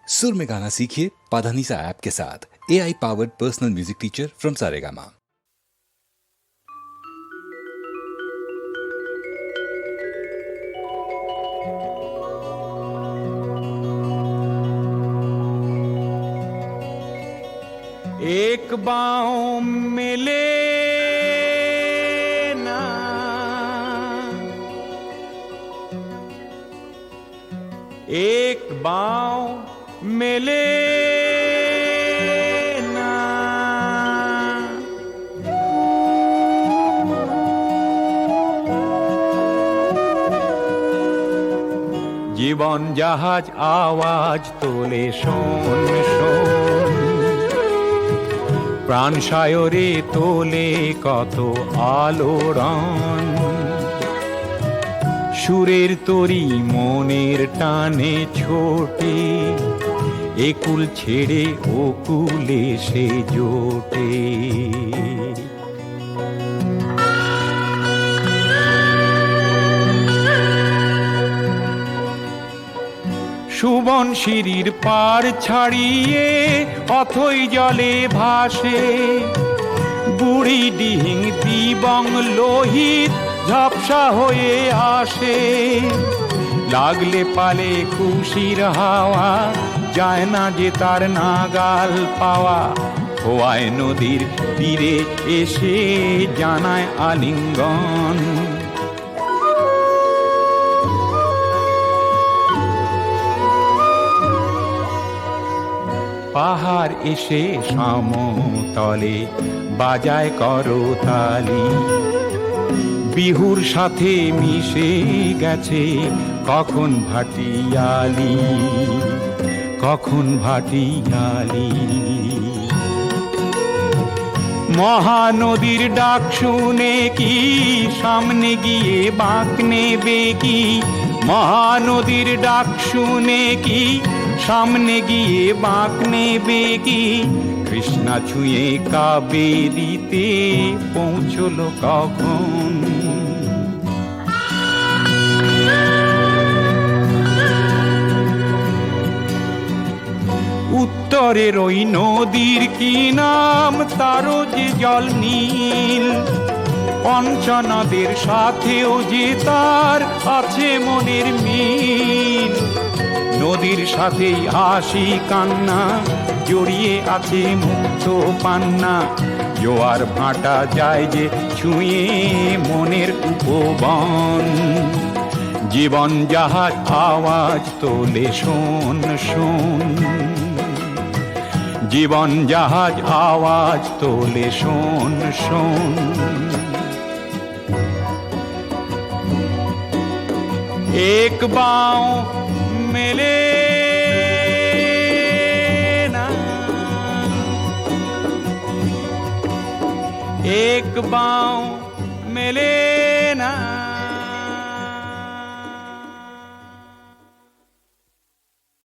सुर में गाना सीखिए पाधानीसा ऐप के साथ। AI powered personal music teacher from Saregama. एक बाँव मिले ना, एक बाँव मिले ना, জীবন জাহাজ আওয়াজ তোলে শোন শোন, প্রাণ সায়রে তোলে কত আলোড়ন, সুরের তরি মনের টানে ছোটে, একুল ছেড়ে ওকুলে সে জোটে। সুবন সিঁড়ির পাড় ছাড়িয়ে অথই জলে ভাসে, বুড়ি ডিহিং দিবং লোহিত ঝাপসা হয়ে আসে। লাগলে পালে খুশির হাওয়া, যায় না যে তার নাগাল পাওয়া, খোয়ায় নদীর তীরে এসে জানায় আলিঙ্গন। পাহাড় এসে সমতলে বাজায় করতালি, বিহুর সাথে মিশে গেছে কখন ভাটিয়ালি, কখন ভাটিয়ালি। মহানদীর ডাক শুনে কি সামনে গিয়ে বাঁক নেবে কি, মহানদীর ডাক শুনে কি সামনে গিয়ে বাঁক নেবে কি, কৃষ্ণা ছুঁয়ে কাবেরীতে পৌঁছলো কখন। উত্তরের ওই নদীর কি নাম, তারও যে জল নীল, পঞ্চনদের সাথেও যে তার আছে মনের মিল। নদীর সাথেই হাসি কান্না জড়িয়ে আছে মুক্ত পান্না, জোয়ার ভাটা যায় যে ছুঁয়ে মনের উপবন। জীবন জাহাজ আওয়াজ তোলে শোন শোন, জীবন জাহাজ আওয়াজ তোলে শোন শোন। एक बाँव मिले ना, एक बाँव मिले ना।